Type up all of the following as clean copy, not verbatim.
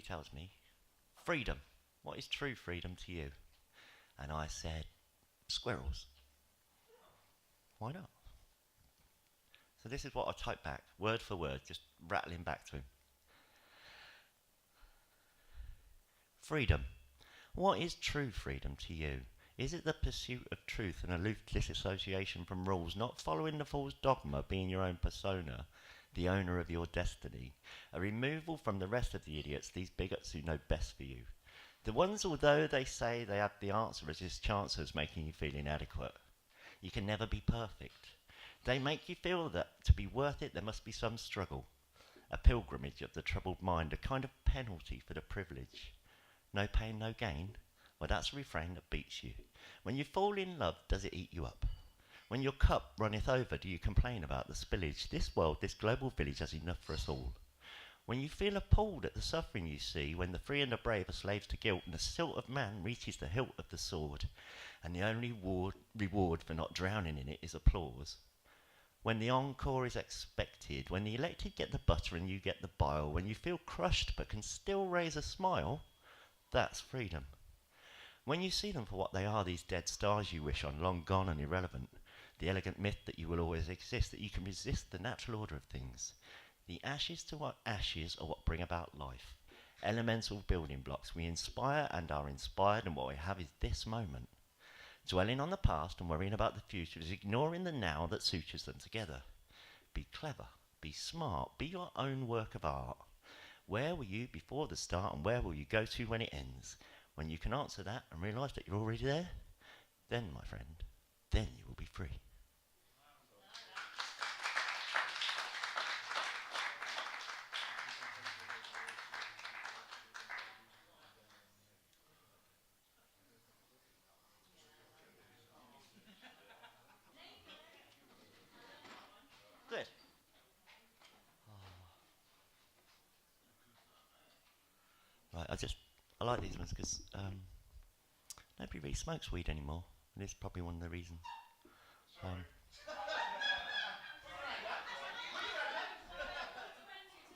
tells me, freedom. What is true freedom to you? And I said, squirrels. Why not? So this is what I typed back, word for word, just rattling back to him. Freedom. What is true freedom to you? Is it the pursuit of truth and aloof disassociation from rules, not following the false dogma, being your own persona, the owner of your destiny? A removal from the rest of the idiots, these bigots who know best for you. The ones, although they say they have the answer, as his chancellors making you feel inadequate. You can never be perfect. They make you feel that to be worth it, there must be some struggle. A pilgrimage of the troubled mind, a kind of penalty for the privilege. No pain, no gain. Well, that's a refrain that beats you. When you fall in love, does it eat you up? When your cup runneth over, do you complain about the spillage? This world, this global village has enough for us all. When you feel appalled at the suffering you see, when the free and the brave are slaves to guilt, and the silt of man reaches the hilt of the sword, and the only reward for not drowning in it is applause. When the encore is expected, when the elected get the butter and you get the bile, when you feel crushed but can still raise a smile, that's freedom. When you see them for what they are, these dead stars you wish on, long gone and irrelevant, the elegant myth that you will always exist, that you can resist the natural order of things. The ashes to what ashes are what bring about life. Elemental building blocks. We inspire and are inspired, and what we have is this moment. Dwelling on the past and worrying about the future is ignoring the now that sutures them together. Be clever, be smart, be your own work of art. Where were you before the start, and where will you go to when it ends? When you can answer that and realise that you're already there, then, my friend, then you will be free. Good. Right, I like these ones because nobody really smokes weed anymore, and it's probably one of the reasons.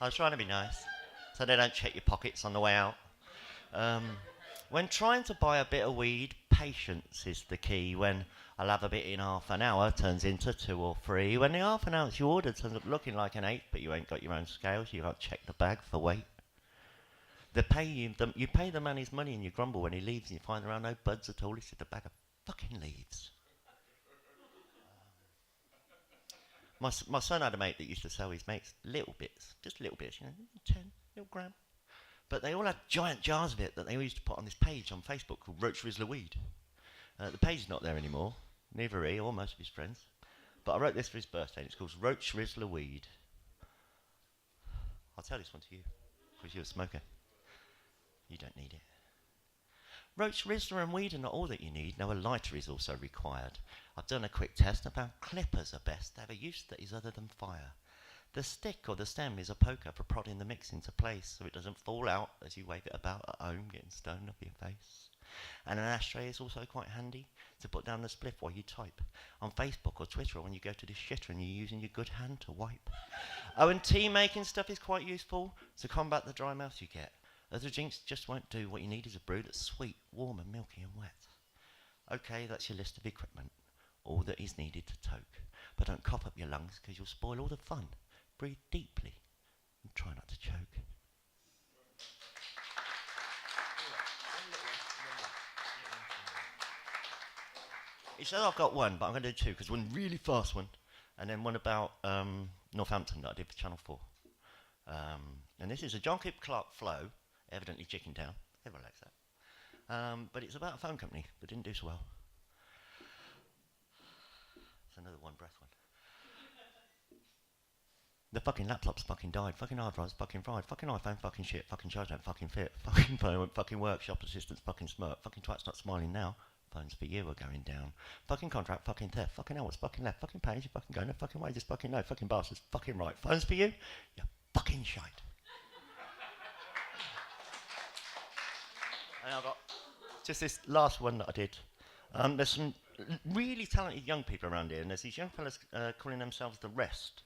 I was trying to be nice, so they don't check your pockets on the way out. When trying to buy a bit of weed, patience is the key. When I'll have a bit in half an hour turns into 2 or 3. When the half an ounce you ordered turns up looking like an 8, but you ain't got your own scales, you can't check the bag for weight. You pay the man his money and you grumble when he leaves and you find there are no buds at all. It's just a bag of fucking leaves. My son had a mate that used to sell his mates little bits, just little bits, 10 little gram. But they all had giant jars of it that they used to put on this page on Facebook called Roach Rizzler Weed. The page is not there anymore, neither he or most of his friends. But I wrote this for his birthday, and it's called Roach Rizzler Weed. I'll tell this one to you, because you're a smoker. You don't need it. Roach Rizzler and weed are not all that you need. No, a lighter is also required. I've done a quick test and found clippers are best. They have a use that is other than fire. The stick or the stem is a poker for prodding the mix into place so it doesn't fall out as you wave it about at home, getting stoned off your face. And an ashtray is also quite handy to put down the spliff while you type. On Facebook or Twitter, or when you go to the shitter and you're using your good hand to wipe. Oh, and tea making stuff is quite useful to combat the dry mouth you get. Other drinks just won't do. What you need is a brew that's sweet, warm and milky and wet. Okay, that's your list of equipment. All that is needed to toke. But don't cough up your lungs because you'll spoil all the fun. Breathe deeply and try not to choke. He said I've got one, but I'm going to do 2 because one really fast one and then one about Northampton that I did for Channel 4. And this is a John Kip Clark flow, evidently chicken down. Everyone likes that. But it's about a phone company that didn't do so well. It's another one breath one. The fucking laptop's fucking died. Fucking hard drive's fucking fried. Fucking iPhone fucking shit. Fucking charge don't fucking fit. Fucking phone won't fucking work. Shop assistants fucking smirk. Fucking twat's not smiling now. Phones for you are going down. Fucking contract, fucking theft. Fucking hours, fucking left. Fucking page, you fucking go. No fucking wages, fucking no. Fucking bastards, fucking right. Phones for you? You fucking shite. And I've got just this last one that I did. There's some really talented young people around here, and there's these young fellas calling themselves The Rest.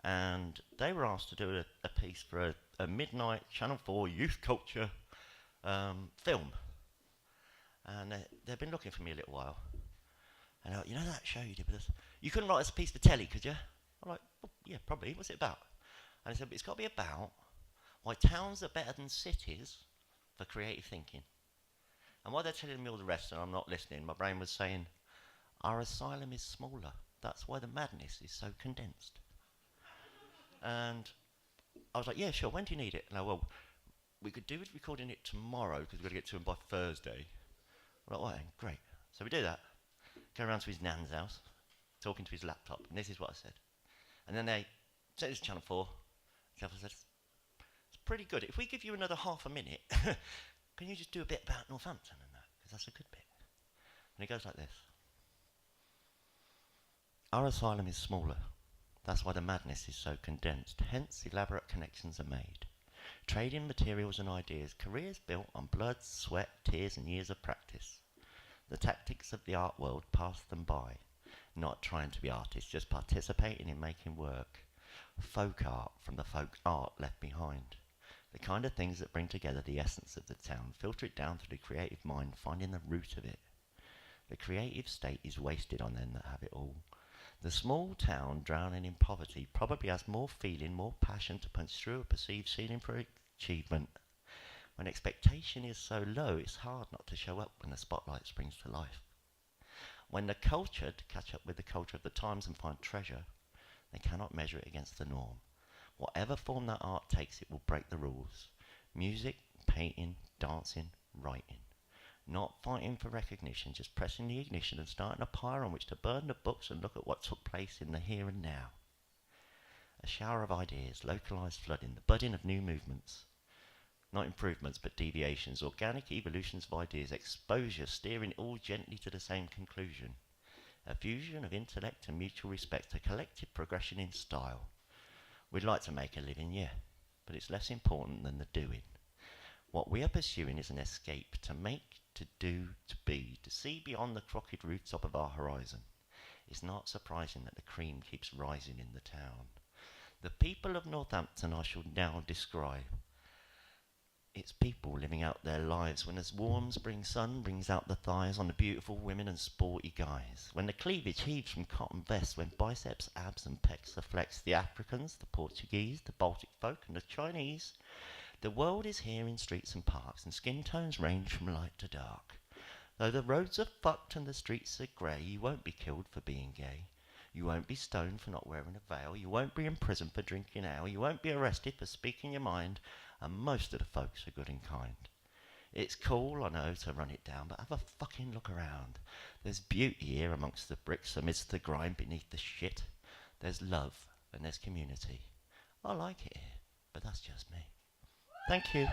And they were asked to do a piece for a midnight Channel 4 youth culture film. And they've been looking for me a little while. And you know that show you did with us? You couldn't write us a piece for telly, could you? I'm like, well, yeah, probably. What's it about? And he said, it's got to be about why towns are better than cities for creative thinking. And while they're telling me all the rest and I'm not listening, my brain was saying, our asylum is smaller. That's why the madness is so condensed. And I was like, yeah, sure, when do you need it? And well, we could do with recording it tomorrow because we've got to get to him by Thursday. I'm like, well, great. So we do that. Go around to his nan's house, talking to his laptop, and this is what I said. And then they said this Channel 4. The other said, it's pretty good. If we give you another half a minute, can you just do a bit about Northampton and that? Because that's a good bit. And it goes like this. Our asylum is smaller. That's why the madness is so condensed. Hence, elaborate connections are made. Trading materials and ideas, careers built on blood, sweat, tears and years of practice. The tactics of the art world pass them by. Not trying to be artists, just participating in making work. Folk art from the folk art left behind. The kind of things that bring together the essence of the town, filter it down through the creative mind, finding the root of it. The creative state is wasted on them that have it all. The small town drowning in poverty probably has more feeling, more passion to punch through a perceived ceiling for achievement. When expectation is so low, it's hard not to show up when the spotlight springs to life. When the culture to catch up with the culture of the times and find treasure, they cannot measure it against the norm. Whatever form that art takes, it will break the rules. Music, painting, dancing, writing. Not fighting for recognition, just pressing the ignition and starting a pyre on which to burn the books and look at what took place in the here and now. A shower of ideas, localised flooding, the budding of new movements. Not improvements, but deviations, organic evolutions of ideas, exposure, steering all gently to the same conclusion. A fusion of intellect and mutual respect, a collective progression in style. We'd like to make a living, yeah, but it's less important than the doing. What we are pursuing is an escape, to make, to do, to be, to see beyond the crooked rooftop of our horizon. It's not surprising that the cream keeps rising in the town. The people of Northampton I shall now describe. It's people living out their lives when as warm spring sun brings out the thighs on the beautiful women and sporty guys. When the cleavage heaves from cotton vests, when biceps, abs and pecs are flexed. The Africans, the Portuguese, the Baltic folk and the Chinese. The world is here in streets and parks, and skin tones range from light to dark. Though the roads are fucked and the streets are grey, you won't be killed for being gay. You won't be stoned for not wearing a veil. You won't be in prison for drinking ale. You won't be arrested for speaking your mind. And most of the folks are good and kind. It's cool, I know, to run it down, but have a fucking look around. There's beauty here amongst the bricks, amidst the grime beneath the shit. There's love and there's community. I like it here, but that's just me. Thank you.